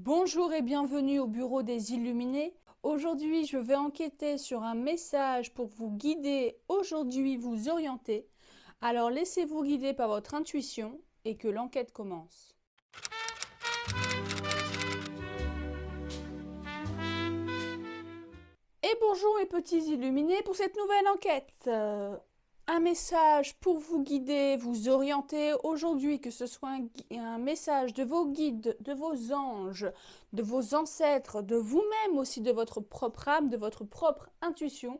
Bonjour et bienvenue au bureau des Illuminés. Aujourd'hui, je vais enquêter sur un message pour vous guider, aujourd'hui vous orienter. Alors laissez-vous guider par votre intuition et que l'enquête commence. Et bonjour mes petits illuminés pour cette nouvelle enquête. Un message pour vous guider, vous orienter aujourd'hui, que ce soit un message de vos guides, de vos anges, de vos ancêtres, de vous-même aussi, de votre propre âme, de votre propre intuition,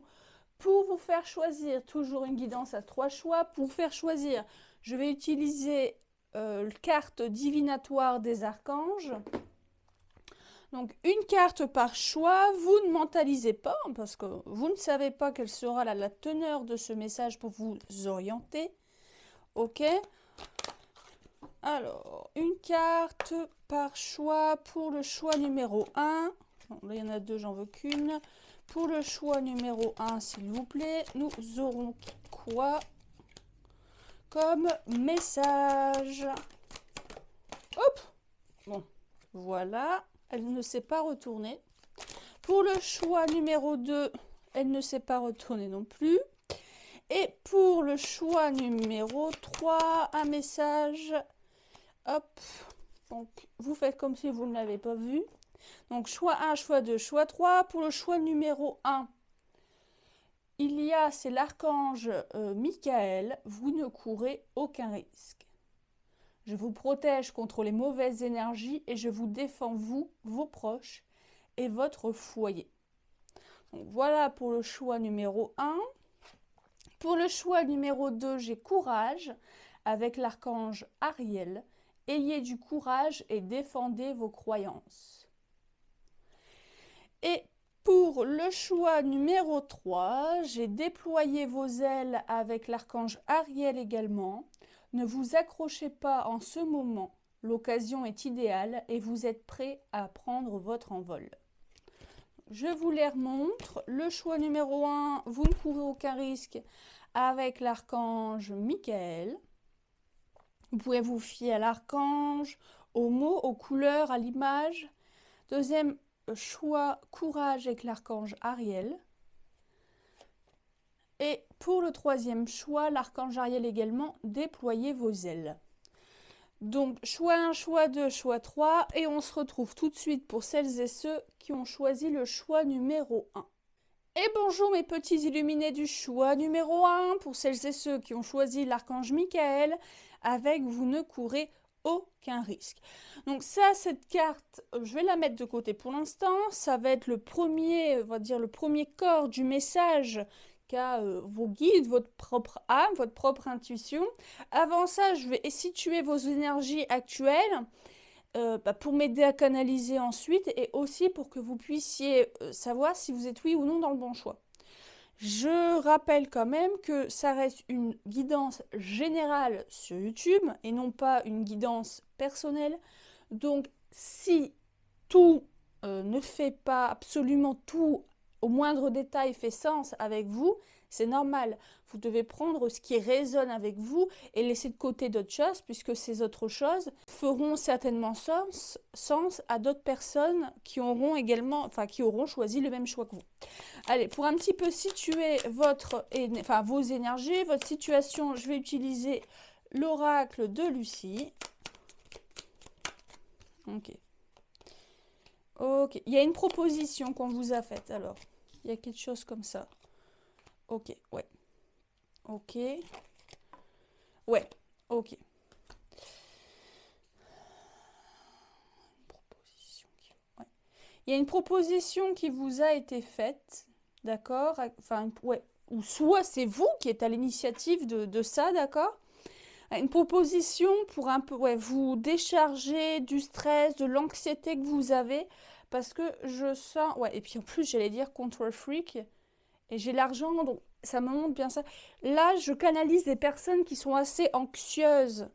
pour vous faire choisir, toujours une guidance à 3 choix, pour vous faire choisir, je vais utiliser carte divinatoire des archanges. Donc une carte par choix, vous ne mentalisez pas parce que vous ne savez pas quelle sera la teneur de ce message pour vous orienter. Ok. Alors, une carte par choix pour le choix numéro 1. Bon, là, il y en a deux, j'en veux qu'une. Pour le choix numéro 1, s'il vous plaît, nous aurons quoi comme message? Hop. Bon, voilà. Elle ne s'est pas retournée. Pour le choix numéro 2, elle ne s'est pas retournée non plus. Et pour le choix numéro 3, un message. Hop. Donc, vous faites comme si vous ne l'avez pas vu. Donc, choix 1, choix 2, choix 3. Pour le choix numéro 1, c'est l'archange Michael. Vous ne courez aucun risque. Je vous protège contre les mauvaises énergies et je vous défends, vous, vos proches et votre foyer. Donc voilà pour le choix numéro 1. Pour le choix numéro 2, j'ai courage avec l'archange Ariel. Ayez du courage et défendez vos croyances. Et pour le choix numéro 3, j'ai déployé vos ailes avec l'archange Ariel également. Ne vous accrochez pas en ce moment, l'occasion est idéale et vous êtes prêts à prendre votre envol. Je vous les remontre. Le choix numéro 1, vous ne courez aucun risque avec l'archange Michael. Vous pouvez vous fier à l'archange, aux mots, aux couleurs, à l'image. Deuxième choix, courage avec l'archange Ariel. Et pour le troisième choix, l'archange Ariel également, déployez vos ailes. Donc, choix 1, choix 2, choix 3. Et on se retrouve tout de suite pour celles et ceux qui ont choisi le choix numéro 1. Et bonjour mes petits illuminés du choix numéro 1. Pour celles et ceux qui ont choisi l'archange Michael, avec vous ne courez aucun risque. Donc ça, cette carte, je vais la mettre de côté pour l'instant. Ça va être le premier, on va dire le premier corps du message qu'a vos guides, votre propre âme, votre propre intuition. Avant ça, je vais situer vos énergies actuelles pour m'aider à canaliser ensuite et aussi pour que vous puissiez savoir si vous êtes oui ou non dans le bon choix. Je rappelle quand même que ça reste une guidance générale sur YouTube et non pas une guidance personnelle. Donc si tout ne fait pas absolument tout au moindre détail fait sens avec vous, c'est normal. Vous devez prendre ce qui résonne avec vous et laisser de côté d'autres choses, puisque ces autres choses feront certainement sens à d'autres personnes qui auront également, qui auront choisi le même choix que vous. Allez, pour un petit peu situer vos énergies, votre situation, je vais utiliser l'oracle de Lucie. Ok. Ok, il y a une proposition qu'on vous a faite, alors. Il y a quelque chose comme ça. Ok, ouais. Ok. Ouais, ok. Il y a une proposition qui vous a été faite, d'accord? Enfin, ouais. Ou soit c'est vous qui êtes à l'initiative de ça, d'accord? Une proposition pour un peu vous décharger du stress, de l'anxiété que vous avez, parce que je sens, et puis en plus j'allais dire control freak, et j'ai l'argent, donc ça me montre bien ça. Là, je canalise des personnes qui sont assez anxieuses,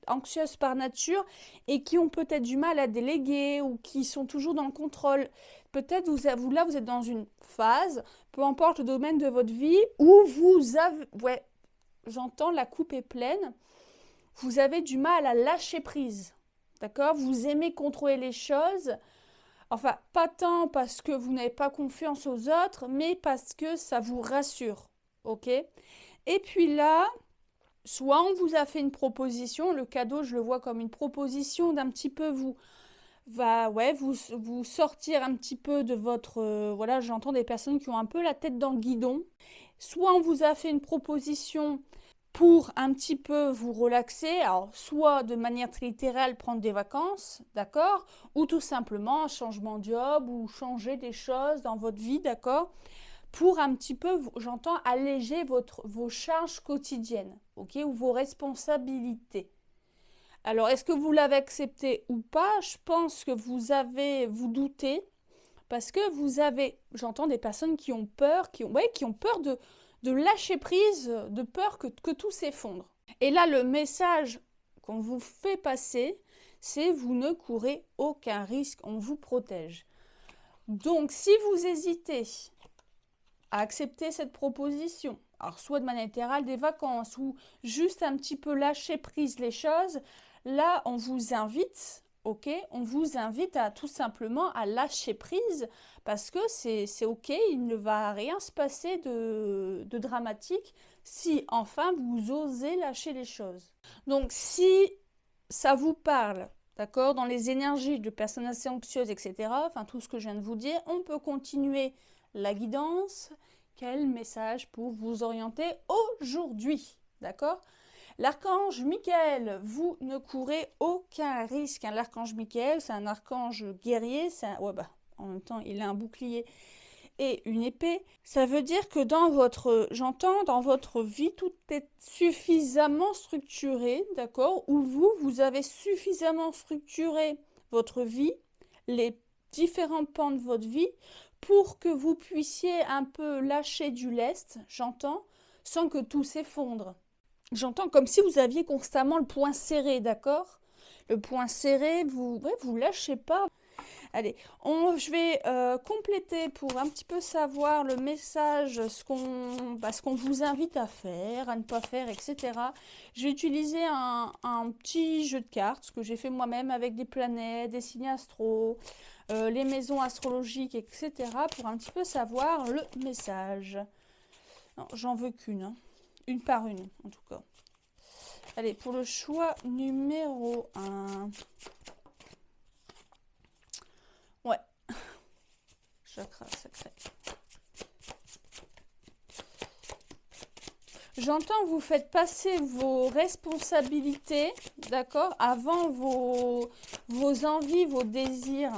anxieuses par nature, et qui ont peut-être du mal à déléguer, ou qui sont toujours dans le contrôle. Peut-être vous êtes dans une phase, peu importe le domaine de votre vie, où vous avez, j'entends la coupe est pleine, vous avez du mal à lâcher prise. d'accord? Vous aimez contrôler les choses. Enfin, pas tant parce que vous n'avez pas confiance aux autres, mais parce que ça vous rassure, ok? Et puis là, soit on vous a fait une proposition, le cadeau, je le vois comme une proposition d'un petit peu vous sortir un petit peu de votre... voilà, j'entends des personnes qui ont un peu la tête dans le guidon. Soit on vous a fait une proposition pour un petit peu vous relaxer, alors soit de manière très littérale prendre des vacances, d'accord, ou tout simplement un changement de job ou changer des choses dans votre vie, d'accord, pour un petit peu, j'entends, alléger vos charges quotidiennes, ok, ou vos responsabilités. Alors, est-ce que vous l'avez accepté ou pas? Je pense que vous doutez, parce que vous avez, j'entends des personnes qui ont peur, qui ont peur de lâcher prise, de peur que tout s'effondre. Et là, le message qu'on vous fait passer, c'est vous ne courez aucun risque, on vous protège. Donc, si vous hésitez à accepter cette proposition, alors soit de manière littérale des vacances ou juste un petit peu lâcher prise les choses, là, on vous invite, ok, on vous invite à tout simplement à lâcher prise parce que c'est ok, il ne va rien se passer de dramatique si enfin vous osez lâcher les choses. Donc si ça vous parle, d'accord, dans les énergies de personnes assez anxieuses, etc., enfin tout ce que je viens de vous dire, on peut continuer la guidance. Quel message pour vous orienter aujourd'hui, d'accord? L'archange Michael, vous ne courez aucun risque. L'archange Michael, c'est un archange guerrier. En même temps, il a un bouclier et une épée. Ça veut dire que dans votre vie, tout est suffisamment structuré, d'accord? Ou vous avez suffisamment structuré votre vie, les différents pans de votre vie, pour que vous puissiez un peu lâcher du lest, j'entends, sans que tout s'effondre. J'entends comme si vous aviez constamment le poing serré, d'accord? Le poing serré, vous lâchez pas. Allez, je vais compléter pour un petit peu savoir le message, ce qu'on vous invite à faire, à ne pas faire, etc. J'ai utilisé un petit jeu de cartes, ce que j'ai fait moi-même avec des planètes, des signes astro, les maisons astrologiques, etc. pour un petit peu savoir le message. Non, j'en veux qu'une, hein. Une par une, en tout cas. Allez, pour le choix numéro 1. Ouais. Chakra sacré. J'entends que vous faites passer vos responsabilités, d'accord, avant vos envies, vos désirs.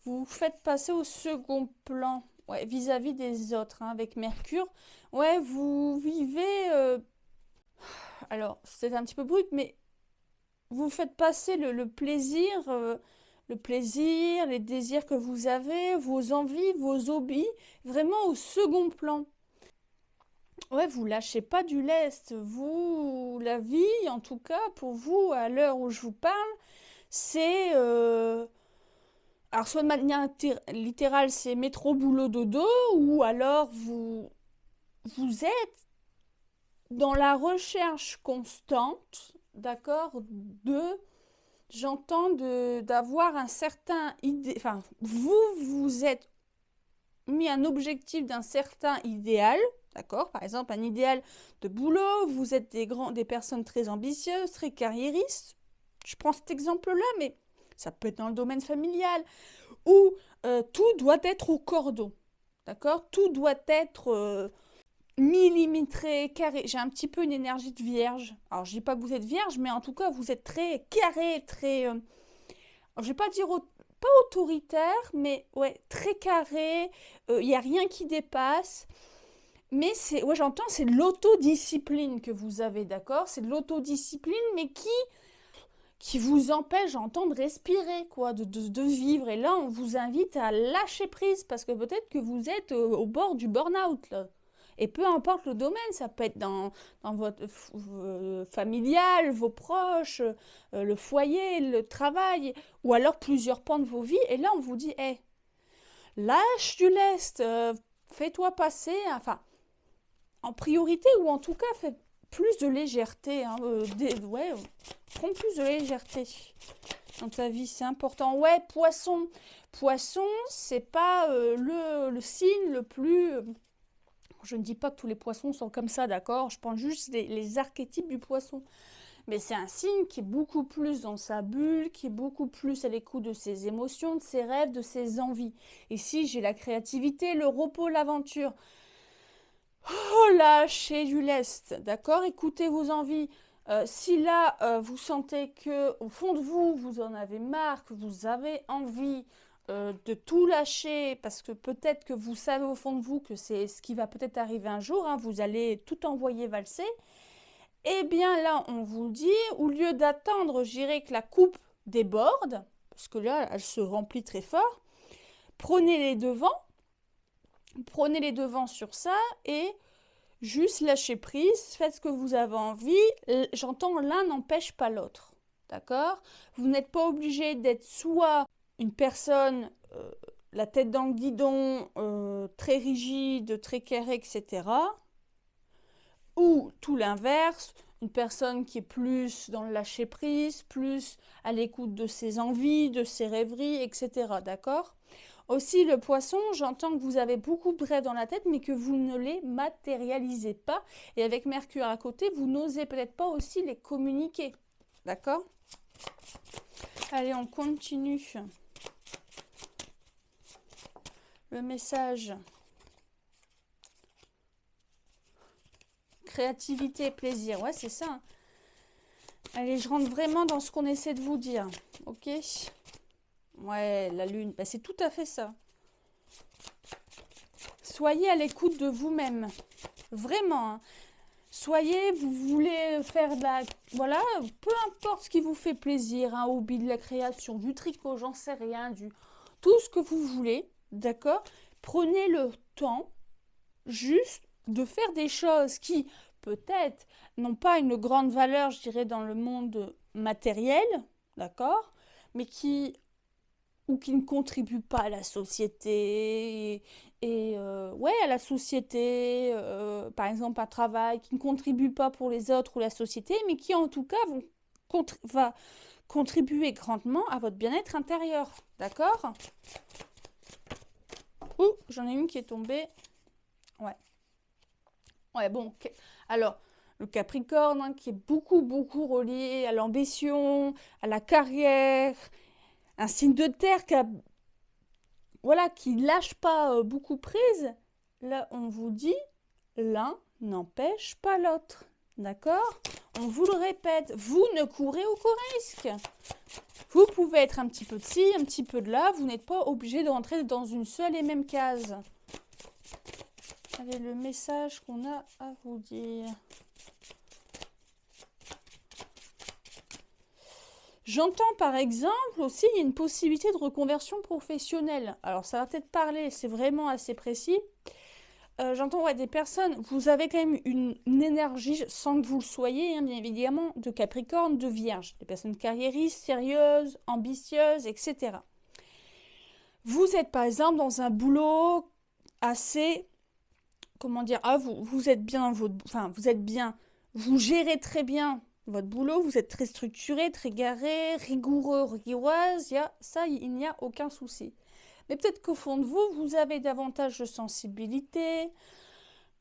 Vous faites passer au second plan, ouais, vis-à-vis des autres, hein, avec Mercure. Ouais, vous vivez... alors, c'est un petit peu brut, mais vous faites passer le plaisir, les désirs que vous avez, vos envies, vos hobbies, vraiment au second plan. Ouais, vous lâchez pas du lest. Vous, la vie, en tout cas, pour vous, à l'heure où je vous parle, c'est... alors, soit de manière littérale, c'est métro, boulot, dodo, ou alors vous êtes dans la recherche constante, d'accord, j'entends d'avoir un certain idée, enfin, vous êtes mis un objectif d'un certain idéal, d'accord, par exemple un idéal de boulot, vous êtes des personnes très ambitieuses, très carriéristes, je prends cet exemple-là, mais ça peut être dans le domaine familial, où tout doit être au cordon, d'accord, tout doit être... millimétré, carré. J'ai un petit peu une énergie de vierge. Alors, je dis pas que vous êtes vierge, mais en tout cas, vous êtes très carré, très... je vais pas dire pas autoritaire, mais ouais, très carré. Il n'y a rien qui dépasse. Mais c'est, ouais, j'entends, c'est de l'autodiscipline que vous avez, d'accord? C'est de l'autodiscipline, mais qui vous empêche, j'entends, de respirer, quoi, de vivre. Et là, on vous invite à lâcher prise, parce que peut-être que vous êtes au bord du burn-out, là. Et peu importe le domaine, ça peut être dans votre familial, vos proches, le foyer, le travail, ou alors plusieurs pans de vos vies. Et là, on vous dit, hey, lâche du lest, fais-toi passer, enfin, en priorité, ou en tout cas, fais plus de légèreté. Hein, prends plus de légèreté. dans ta vie, c'est important. Ouais, poisson. Poisson, c'est pas le signe le plus... Je ne dis pas que tous les poissons sont comme ça, d'accord? Je pense juste les archétypes du poisson. Mais c'est un signe qui est beaucoup plus dans sa bulle, qui est beaucoup plus à l'écoute de ses émotions, de ses rêves, de ses envies. Ici, j'ai la créativité, le repos, l'aventure. Oh, lâchez du lest, d'accord? Écoutez vos envies. Si là, vous sentez que au fond de vous, vous en avez marre, que vous avez envie de tout lâcher, parce que peut-être que vous savez au fond de vous que c'est ce qui va peut-être arriver un jour, hein, vous allez tout envoyer valser, eh bien là, on vous dit, au lieu d'attendre, je dirais que la coupe déborde, parce que là, elle se remplit très fort, prenez les devants sur ça et juste lâchez prise, faites ce que vous avez envie. J'entends l'un n'empêche pas l'autre, d'accord? Vous n'êtes pas obligé d'être soit une personne, la tête dans le guidon, très rigide, très carrée, etc. Ou tout l'inverse, une personne qui est plus dans le lâcher prise, plus à l'écoute de ses envies, de ses rêveries, etc. D'accord? Aussi, le poisson, j'entends que vous avez beaucoup de rêves dans la tête, mais que vous ne les matérialisez pas. Et avec Mercure à côté, vous n'osez peut-être pas aussi les communiquer. D'accord? Allez, on continue. Le message. Créativité, plaisir. Ouais, c'est ça. Allez, je rentre vraiment dans ce qu'on essaie de vous dire. Ok? Ouais, la lune. Bah, c'est tout à fait ça. Soyez à l'écoute de vous-même. Vraiment. Hein. Soyez, vous voulez faire de la... Voilà, peu importe ce qui vous fait plaisir. Un hobby, de la création, du tricot, j'en sais rien. Tout ce que vous voulez. D'accord? Prenez le temps juste de faire des choses qui, peut-être, n'ont pas une grande valeur, je dirais, dans le monde matériel, d'accord, mais qui ne contribuent pas à la société, ouais, à la société, par exemple, un travail qui ne contribue pas pour les autres ou la société, mais qui, en tout cas, va contribuer grandement à votre bien-être intérieur, d'accord? Ouh, j'en ai une qui est tombée. Ouais. Ouais, bon. Alors, le Capricorne, hein, qui est beaucoup, beaucoup relié à l'ambition, à la carrière. Un signe de terre voilà, qui lâche pas beaucoup prise. Là, on vous dit, l'un n'empêche pas l'autre. D'accord? On vous le répète, vous ne courez aucun risque. Vous pouvez être un petit peu de ci, un petit peu de là. Vous n'êtes pas obligé de rentrer dans une seule et même case. Allez, le message qu'on a à vous dire. J'entends par exemple aussi il y a une possibilité de reconversion professionnelle. Alors ça va peut-être parler, c'est vraiment assez précis. J'entends des personnes, vous avez quand même une énergie sans que vous le soyez, hein, bien évidemment, de Capricorne, de Vierge. Des personnes carriéristes, sérieuses, ambitieuses, etc. Vous êtes par exemple dans un boulot assez... Comment dire, vous êtes bien, vous êtes bien, vous gérez très bien votre boulot, vous êtes très structuré, très carré, rigoureux, rigoureuse, il n'y a aucun souci. Mais peut-être qu'au fond de vous, vous avez davantage de sensibilité,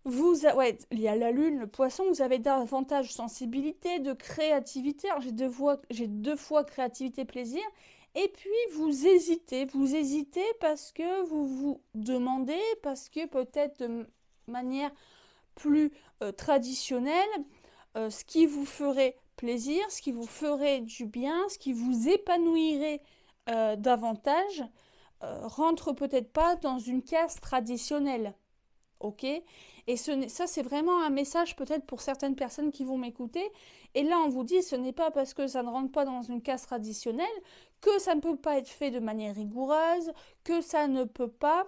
il y a la lune, le poisson, vous avez davantage de sensibilité, de créativité. Alors j'ai deux fois créativité, plaisir. Et puis vous hésitez parce que vous vous demandez, parce que peut-être de manière plus traditionnelle, ce qui vous ferait plaisir, ce qui vous ferait du bien, ce qui vous épanouirait davantage, rentre peut-être pas dans une case traditionnelle. Ok? Et ça, c'est vraiment un message peut-être pour certaines personnes qui vont m'écouter. Et là, on vous dit, ce n'est pas parce que ça ne rentre pas dans une case traditionnelle que ça ne peut pas être fait de manière rigoureuse, que ça ne peut pas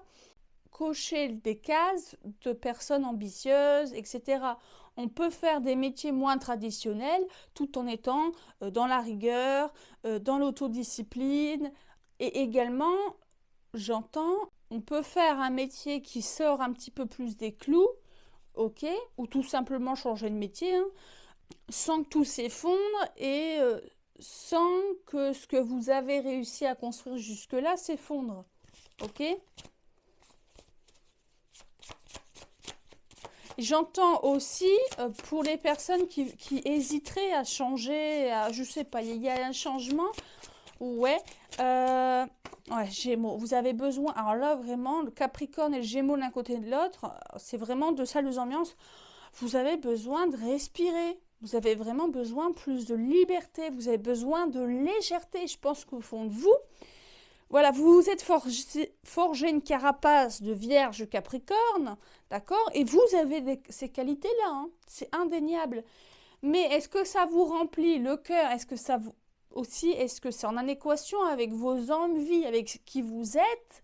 cocher des cases de personnes ambitieuses, etc. On peut faire des métiers moins traditionnels tout en étant dans la rigueur, dans l'autodiscipline. Et également, j'entends, on peut faire un métier qui sort un petit peu plus des clous, ok, ou tout simplement changer de métier, hein, sans que tout s'effondre et sans que ce que vous avez réussi à construire jusque-là s'effondre. Ok? J'entends aussi pour les personnes qui hésiteraient à changer, je sais pas, il y a un changement. Ouais, ouais, Gémeaux, vous avez besoin, alors là vraiment, le Capricorne et le Gémeaux l'un côté de l'autre, c'est vraiment de salles ambiances. Vous avez besoin de respirer, vous avez vraiment besoin plus de liberté, vous avez besoin de légèreté, je pense qu'au fond de vous, voilà, vous vous êtes forgé une carapace de Vierge Capricorne, d'accord? Et vous avez ces qualités-là, hein, c'est indéniable. Mais est-ce que ça vous remplit le cœur? Est-ce que ça vous aussi, est-ce que c'est en adéquation avec vos envies, avec ce qui vous êtes,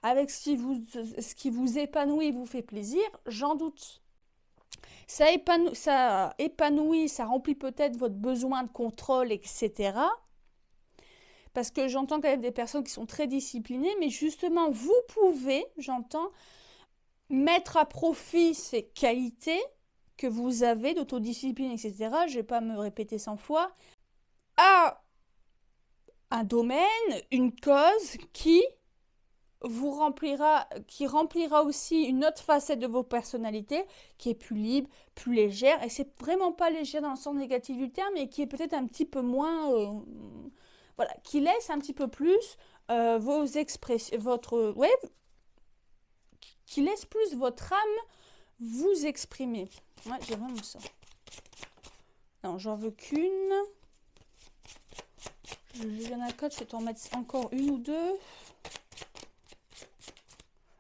avec ce qui vous épanouit, vous fait plaisir? J'en doute. Ça épanouit, ça remplit peut-être votre besoin de contrôle, etc. Parce que j'entends quand même des personnes qui sont très disciplinées, mais justement, vous pouvez, j'entends, mettre à profit ces qualités que vous avez d'autodiscipline, etc. Je ne vais pas me répéter 100 fois, à un domaine, une cause qui vous remplira, qui remplira aussi une autre facette de vos personnalités, qui est plus libre, plus légère, et c'est vraiment pas légère dans le sens négatif du terme, mais qui est peut-être un petit peu moins, voilà, qui laisse un petit peu plus vos expressions, votre, ouais, qui laisse plus votre âme vous exprimer. Ouais, j'ai vraiment ça. Non, j'en veux qu'une. Il y en a 4, je vais t'en mettre encore une ou deux.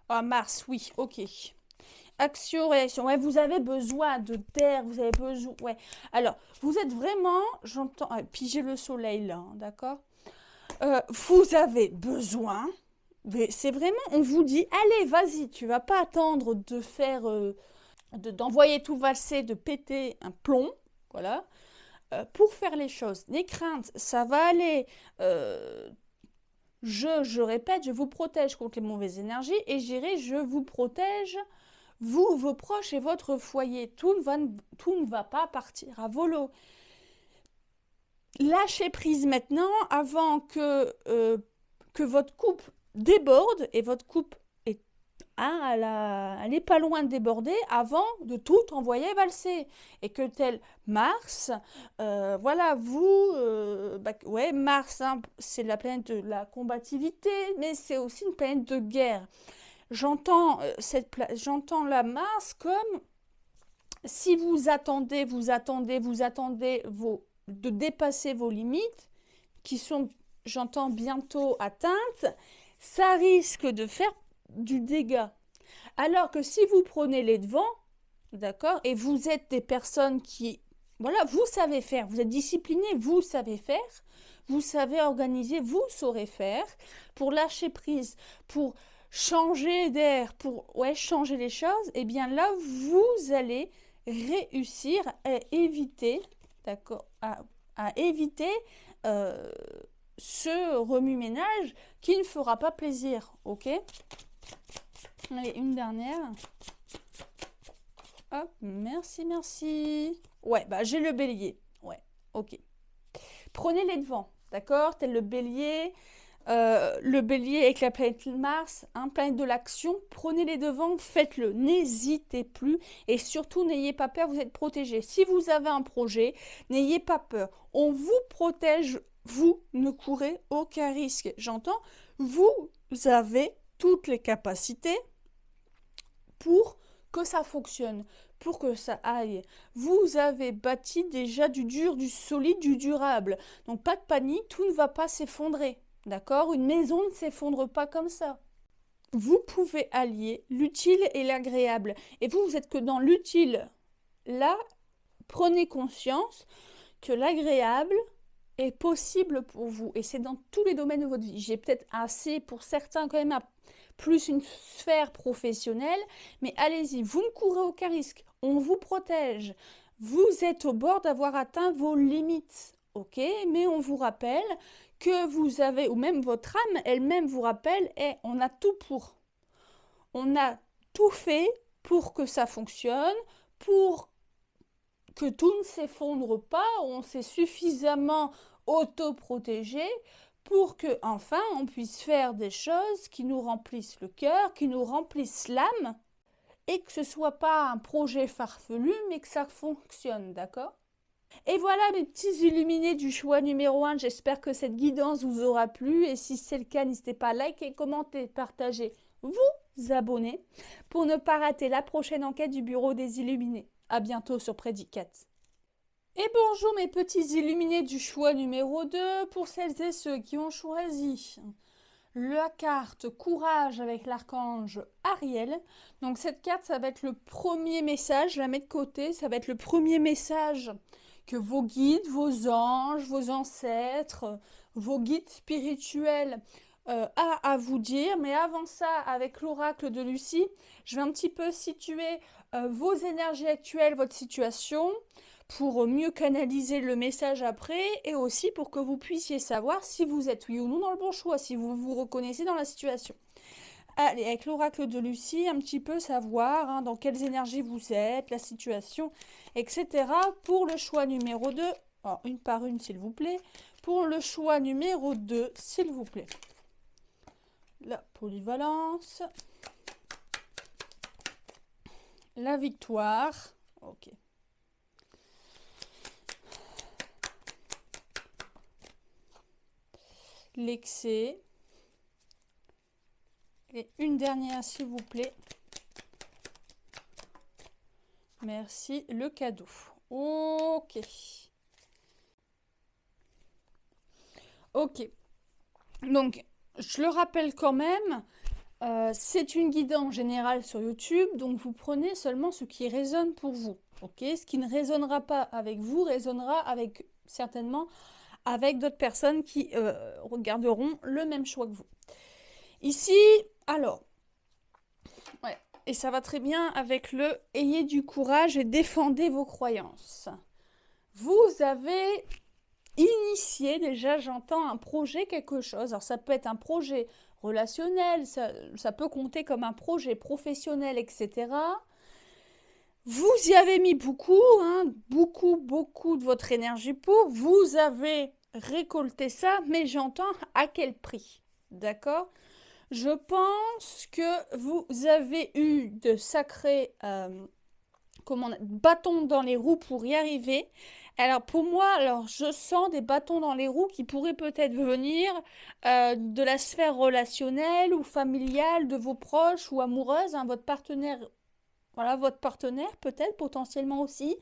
Ah, Mars, oui, ok. Action, réaction. Ouais, vous avez besoin de terre, vous avez besoin. Ouais. Alors, vous êtes vraiment, j'entends. Puis j'ai le soleil là, hein, d'accord? Vous avez besoin. C'est vraiment, on vous dit, allez, vas-y, tu vas pas attendre de faire, d'envoyer tout valser, de péter un plomb, voilà, pour faire les choses. Les craintes, ça va aller. Je répète, je vous protège contre les mauvaises énergies et j'irai, je vous protège, vous, vos proches et votre foyer. Tout ne va pas partir à volo. Lâchez prise maintenant avant que votre coupe déborde et votre coupe est, hein, elle n'est pas loin de déborder avant de tout envoyer valser. Et que tel Mars, voilà, vous, ouais, Mars, hein, c'est la planète de la combativité, mais c'est aussi une planète de guerre. J'entends la Mars comme si vous attendez de dépasser vos limites, qui sont, j'entends, bientôt atteintes, ça risque de faire du dégât. Alors que si vous prenez les devants, d'accord, et vous êtes des personnes qui, voilà, vous savez faire, vous êtes disciplinés, vous savez faire, vous savez organiser, vous saurez faire, pour lâcher prise, pour changer d'air, pour changer les choses, et bien là, vous allez réussir à éviter, d'accord, à éviter ce remue-ménage qui ne fera pas plaisir, ok? Allez, une dernière. Hop, merci, merci. Ouais, bah j'ai le bélier. Ouais, ok. Prenez les devants, d'accord? Tel le bélier avec la planète Mars, hein, planète de l'action. Prenez les devants, faites-le. N'hésitez plus et surtout n'ayez pas peur, vous êtes protégés. Si vous avez un projet, n'ayez pas peur. On vous protège, vous ne courez aucun risque. J'entends, vous avez toutes les capacités pour que ça fonctionne, pour que ça aille. Vous avez bâti déjà du dur, du solide, du durable. Donc pas de panique, tout ne va pas s'effondrer. D'accord? Une maison ne s'effondre pas comme ça. Vous pouvez allier l'utile et l'agréable. Et vous êtes que dans l'utile. Là, prenez conscience que l'agréable est possible pour vous. Et c'est dans tous les domaines de votre vie. J'ai peut-être assez pour certains quand même plus une sphère professionnelle, mais allez-y, vous ne courez aucun risque, on vous protège, vous êtes au bord d'avoir atteint vos limites, ok? Mais on vous rappelle que vous avez, ou même votre âme elle-même vous rappelle, on a tout pour. On a tout fait pour que ça fonctionne, pour que tout ne s'effondre pas, on s'est suffisamment autoprotéger pour que enfin on puisse faire des choses qui nous remplissent le cœur, qui nous remplissent l'âme et que ce soit pas un projet farfelu mais que ça fonctionne, d'accord? Et voilà mes petits illuminés du choix numéro 1, j'espère que cette guidance vous aura plu et si c'est le cas, n'hésitez pas à liker, commenter, partager, vous abonner pour ne pas rater la prochaine enquête du Bureau des Illuminés. À bientôt sur Prédicat. Et bonjour mes petits illuminés du choix numéro 2 pour celles et ceux qui ont choisi la carte Courage avec l'archange Ariel. Donc cette carte, ça va être le premier message, je la mets de côté, ça va être le premier message que vos guides, vos anges, vos ancêtres, vos guides spirituels à vous dire. Mais avant ça, avec l'oracle de Lucie, je vais un petit peu situer vos énergies actuelles, votre situation, pour mieux canaliser le message après et aussi pour que vous puissiez savoir si vous êtes oui ou non dans le bon choix, si vous vous reconnaissez dans la situation. Allez, avec l'oracle de Lucie, un petit peu savoir dans quelles énergies vous êtes, la situation, etc. Pour le choix numéro 2, alors, une par une s'il vous plaît, pour le choix numéro 2, s'il vous plaît. La polyvalence, la victoire, ok. L'excès. Et une dernière, s'il vous plaît. Merci. Le cadeau. Ok. Ok. Donc, je le rappelle quand même, c'est une guidance générale sur YouTube, donc vous prenez seulement ce qui résonne pour vous. Ok. Ce qui ne résonnera pas avec vous, résonnera avec certainement avec d'autres personnes qui regarderont le même choix que vous. Ici, alors, ouais, et ça va très bien avec le « ayez du courage et défendez vos croyances ». Vous avez initié déjà, j'entends, un projet, quelque chose. Alors ça peut être un projet relationnel, ça peut compter comme un projet professionnel, etc. Vous y avez mis beaucoup, beaucoup de votre énergie pour. Vous avez récolté ça, mais j'entends à quel prix, d'accord ? Je pense que vous avez eu de sacrés bâtons dans les roues pour y arriver. Alors pour moi, je sens des bâtons dans les roues qui pourraient peut-être venir de la sphère relationnelle ou familiale de vos proches ou amoureuses, votre partenaire. Voilà, votre partenaire peut-être potentiellement aussi,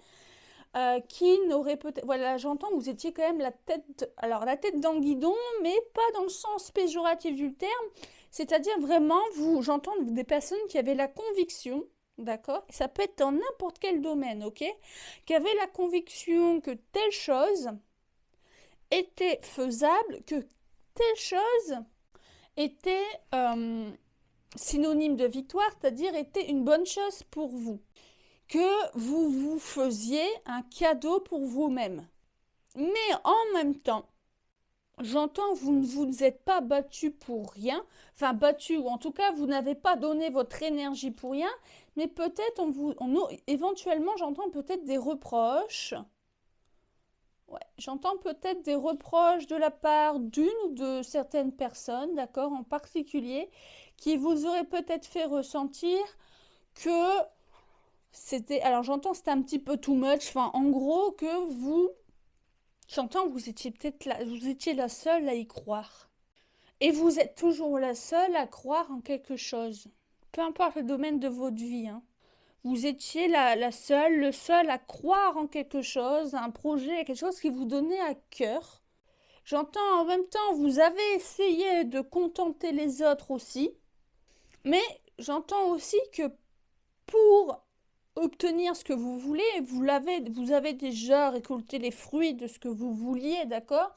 qui n'aurait peut-être... Voilà, j'entends que vous étiez quand même la tête dans le guidon, mais pas dans le sens péjoratif du terme. C'est-à-dire vraiment, j'entends des personnes qui avaient la conviction, d'accord? Ça peut être dans n'importe quel domaine, ok? Qui avaient la conviction que telle chose était faisable, que telle chose était... synonyme de victoire, c'est-à-dire était une bonne chose pour vous, que vous vous faisiez un cadeau pour vous-même. Mais en même temps, j'entends que vous ne vous êtes pas battu pour rien, enfin battu, ou en tout cas vous n'avez pas donné votre énergie pour rien, mais peut-être éventuellement j'entends peut-être des reproches. Ouais, j'entends peut-être des reproches de la part d'une ou de certaines personnes, d'accord, en particulier, qui vous auraient peut-être fait ressentir que c'était... Alors j'entends c'était un petit peu too much, enfin en gros que vous... J'entends que vous étiez peut-être vous étiez la seule à y croire. Et vous êtes toujours la seule à croire en quelque chose. Peu importe le domaine de votre vie, Vous étiez le seul à croire en quelque chose, un projet, quelque chose qui vous donnait à cœur. J'entends en même temps, vous avez essayé de contenter les autres aussi, mais j'entends aussi que pour obtenir ce que vous voulez, vous avez déjà récolté les fruits de ce que vous vouliez, d'accord ?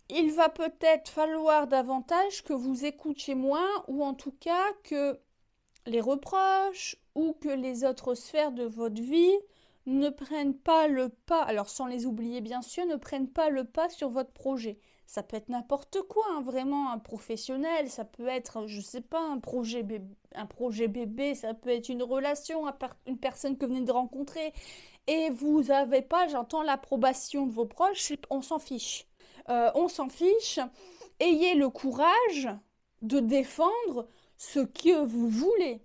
Il va peut-être falloir davantage que vous écoutiez moins, ou en tout cas que les reproches ou que les autres sphères de votre vie ne prennent pas le pas, alors sans les oublier bien sûr, ne prennent pas le pas sur votre projet. Ça peut être n'importe quoi, vraiment un professionnel, ça peut être, je sais pas, un projet bébé, ça peut être une relation, une personne que vous venez de rencontrer, et vous n'avez pas, j'entends l'approbation de vos proches, on s'en fiche. on s'en fiche. Ayez le courage de défendre ce que vous voulez.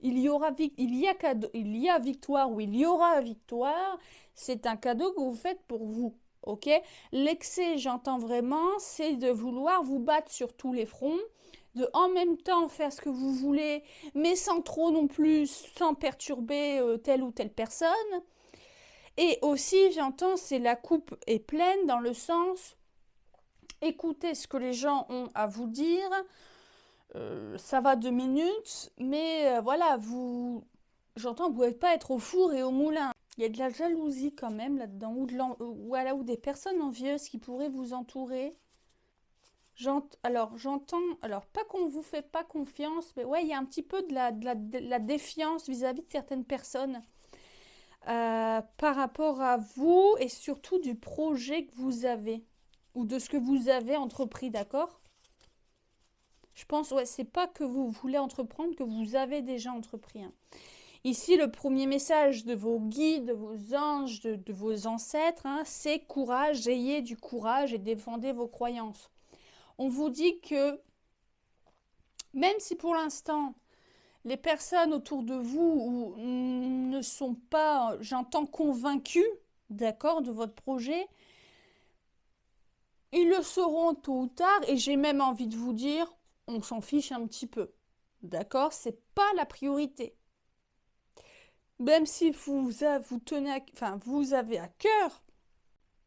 Il y a victoire ou il y aura victoire. C'est un cadeau que vous faites pour vous. Ok? L'excès, j'entends vraiment, c'est de vouloir vous battre sur tous les fronts, de en même temps faire ce que vous voulez, mais sans trop non plus, sans perturber telle ou telle personne. Et aussi, j'entends, c'est la coupe est pleine dans le sens, écoutez ce que les gens ont à vous dire. Ça va 2 minutes, mais voilà, j'entends, vous ne pouvez pas être au four et au moulin. Il y a de la jalousie quand même là-dedans, ou des personnes envieuses qui pourraient vous entourer. Alors, pas qu'on ne vous fait pas confiance, mais ouais, il y a un petit peu de la défiance vis-à-vis de certaines personnes par rapport à vous et surtout du projet que vous avez ou de ce que vous avez entrepris, d'accord? Je pense, ouais, c'est pas que vous voulez entreprendre, que vous avez déjà entrepris. Hein. Ici, le premier message de vos guides, de vos anges, de vos ancêtres, hein, c'est courage, ayez du courage et défendez vos croyances. On vous dit que, même si pour l'instant, les personnes autour de vous ne sont pas, j'entends, convaincus, d'accord, de votre projet, ils le seront tôt ou tard, et j'ai même envie de vous dire, on s'en fiche un petit peu, d'accord, c'est pas la priorité. Même si vous avez à cœur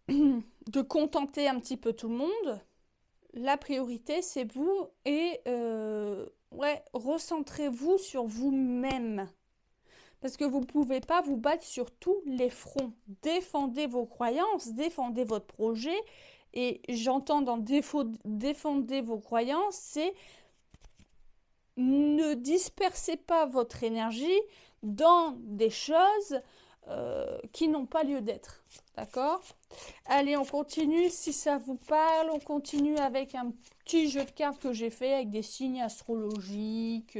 de contenter un petit peu tout le monde, la priorité c'est vous et recentrez-vous sur vous-même. Parce que vous ne pouvez pas vous battre sur tous les fronts. Défendez vos croyances, défendez votre projet. Et j'entends dans défendez vos croyances, c'est ne dispersez pas votre énergie dans des choses qui n'ont pas lieu d'être. D'accord? Allez, on continue. Si ça vous parle, on continue avec un petit jeu de cartes que j'ai fait avec des signes astrologiques,